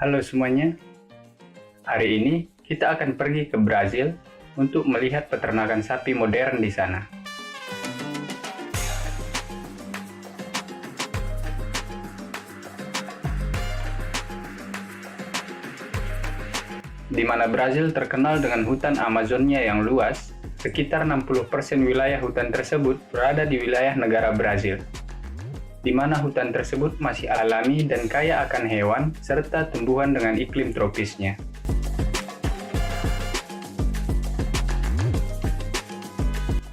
Halo semuanya, hari ini kita akan pergi ke Brazil untuk melihat peternakan sapi modern di sana. Di mana Brazil terkenal dengan hutan Amazonnya yang luas, sekitar 60% wilayah hutan tersebut berada di wilayah negara Brazil, di mana hutan tersebut masih alami dan kaya akan hewan serta tumbuhan dengan iklim tropisnya.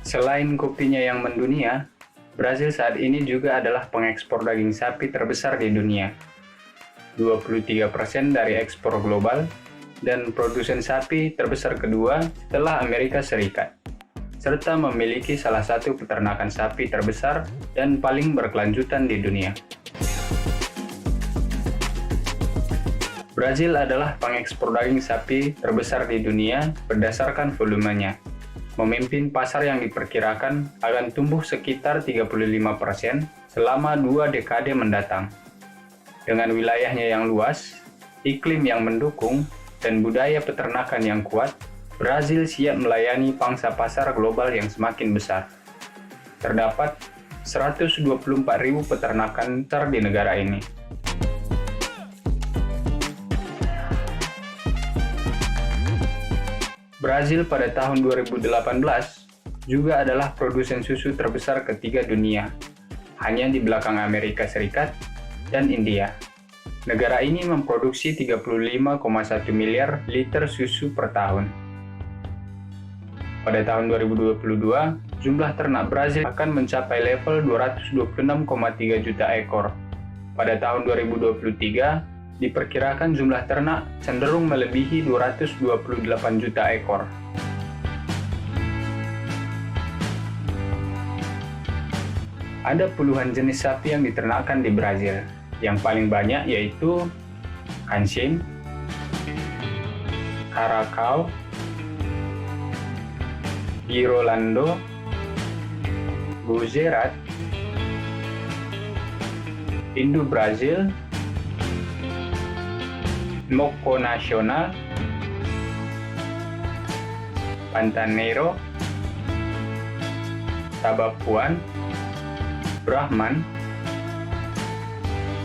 Selain kopinya yang mendunia, Brazil saat ini juga adalah pengekspor daging sapi terbesar di dunia. 23% dari ekspor global dan produsen sapi terbesar kedua setelah Amerika Serikat, serta memiliki salah satu peternakan sapi terbesar dan paling berkelanjutan di dunia. Brazil adalah pengekspor daging sapi terbesar di dunia berdasarkan volumenya, memimpin pasar yang diperkirakan akan tumbuh sekitar 35% selama 2 dekade mendatang. Dengan wilayahnya yang luas, iklim yang mendukung, dan budaya peternakan yang kuat, Brazil siap melayani pangsa pasar global yang semakin besar. Terdapat 124.000 peternakan besar di negara ini. Brazil pada tahun 2018 juga adalah produsen susu terbesar ketiga dunia, hanya di belakang Amerika Serikat dan India. Negara ini memproduksi 35,1 miliar liter susu per tahun. Pada tahun 2022, jumlah ternak Brazil akan mencapai level 226,3 juta ekor. Pada tahun 2023, diperkirakan jumlah ternak cenderung melebihi 228 juta ekor. Ada puluhan jenis sapi yang diternakkan di Brazil. Yang paling banyak yaitu Cachim, Caracau, Girolando, Gujarat, Indo Brazil, Moco Nacional, Pantaneiro, Tabapuan, Brahman,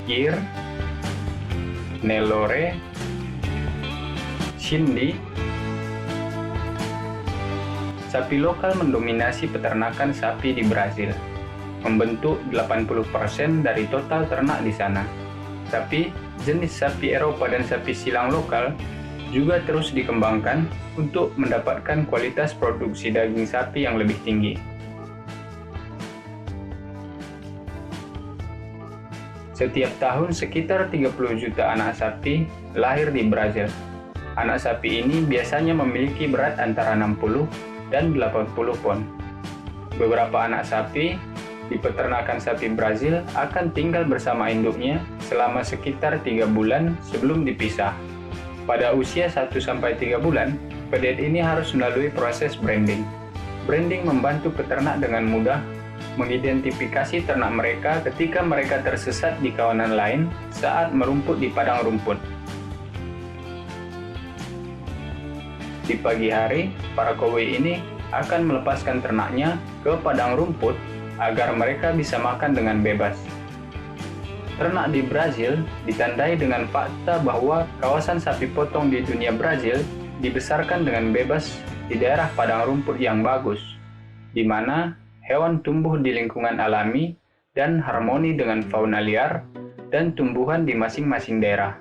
Gir, Nelore, Shindi. Sapi lokal mendominasi peternakan sapi di Brazil, membentuk 80% dari total ternak di sana. Tapi, jenis sapi Eropa dan sapi silang lokal juga terus dikembangkan untuk mendapatkan kualitas produksi daging sapi yang lebih tinggi. Setiap tahun sekitar 30 juta anak sapi lahir di Brazil. Anak sapi ini biasanya memiliki berat antara 60 dan 80 pon. Beberapa anak sapi di peternakan sapi Brazil akan tinggal bersama induknya selama sekitar 3 bulan sebelum dipisah. Pada usia 1-3 bulan, pedet ini harus melalui proses branding. Branding membantu peternak dengan mudah mengidentifikasi ternak mereka ketika mereka tersesat di kawanan lain saat merumput di padang rumput. Di pagi hari, para koboi ini akan melepaskan ternaknya ke padang rumput agar mereka bisa makan dengan bebas. Ternak di Brazil ditandai dengan fakta bahwa kawasan sapi potong di dunia Brazil dibesarkan dengan bebas di daerah padang rumput yang bagus, di mana hewan tumbuh di lingkungan alami dan harmoni dengan fauna liar dan tumbuhan di masing-masing daerah.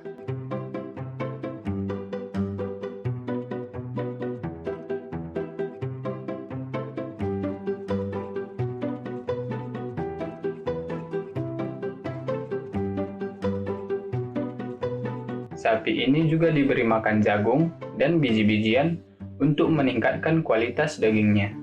Sapi ini juga diberi makan jagung dan biji-bijian untuk meningkatkan kualitas dagingnya.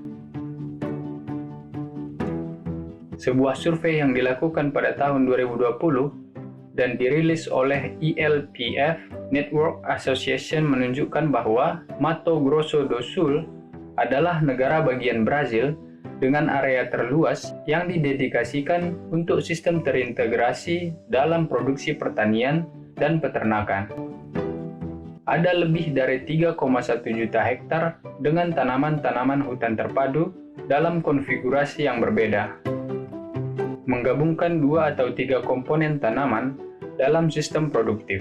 Sebuah survei yang dilakukan pada tahun 2020 dan dirilis oleh ILPF Network Association menunjukkan bahwa Mato Grosso do Sul adalah negara bagian Brazil dengan area terluas yang didedikasikan untuk sistem terintegrasi dalam produksi pertanian dan peternakan. Ada lebih dari 3,1 juta hektar dengan tanaman-tanaman hutan terpadu dalam konfigurasi yang berbeda. Menggabungkan 2 atau 3 komponen tanaman dalam sistem produktif.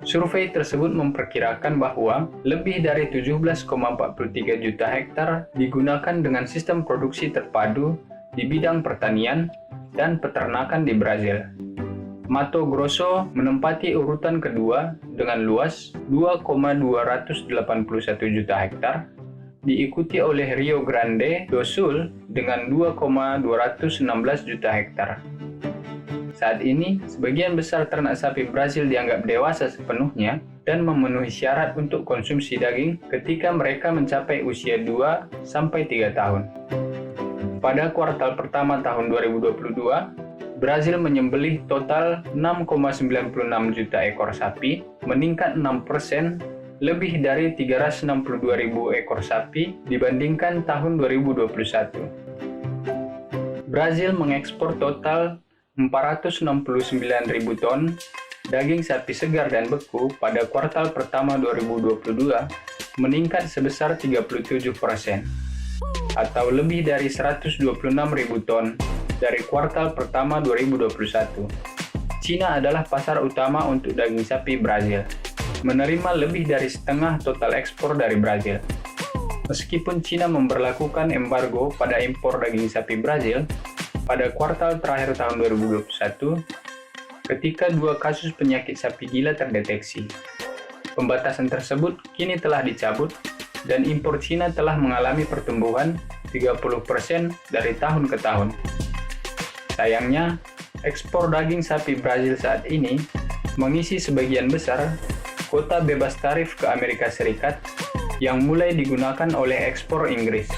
Survei tersebut memperkirakan bahwa lebih dari 17,43 juta hektar digunakan dengan sistem produksi terpadu di bidang pertanian dan peternakan di Brazil. Mato Grosso menempati urutan kedua dengan luas 2,281 juta hektar, diikuti oleh Rio Grande do Sul dengan 2,216 juta hektar. Saat ini, sebagian besar ternak sapi Brazil dianggap dewasa sepenuhnya dan memenuhi syarat untuk konsumsi daging ketika mereka mencapai usia 2-3 tahun. Pada kuartal pertama tahun 2022, Brazil menyembelih total 6,96 juta ekor sapi, meningkat 6%, lebih dari 362.000 ekor sapi dibandingkan tahun 2021. Brazil mengekspor total 469.000 ton daging sapi segar dan beku pada kuartal pertama 2022, meningkat sebesar 37%, atau lebih dari 126.000 ton dari kuartal pertama 2021. Cina adalah pasar utama untuk daging sapi Brazil, menerima lebih dari setengah total ekspor dari Brazil. Meskipun Cina memberlakukan embargo pada impor daging sapi Brazil, pada kuartal terakhir tahun 2021, ketika 2 kasus penyakit sapi gila terdeteksi. Pembatasan tersebut kini telah dicabut dan impor Cina telah mengalami pertumbuhan 30% dari tahun ke tahun. Sayangnya, ekspor daging sapi Brazil saat ini mengisi sebagian besar kuota bebas tarif ke Amerika Serikat yang mulai digunakan oleh ekspor Inggris,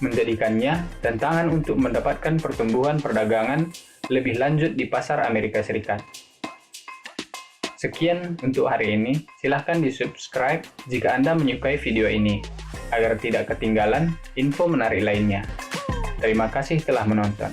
menjadikannya tantangan untuk mendapatkan pertumbuhan perdagangan lebih lanjut di pasar Amerika Serikat. Sekian untuk hari ini, silahkan di-subscribe jika Anda menyukai video ini, agar tidak ketinggalan info menarik lainnya. Terima kasih telah menonton.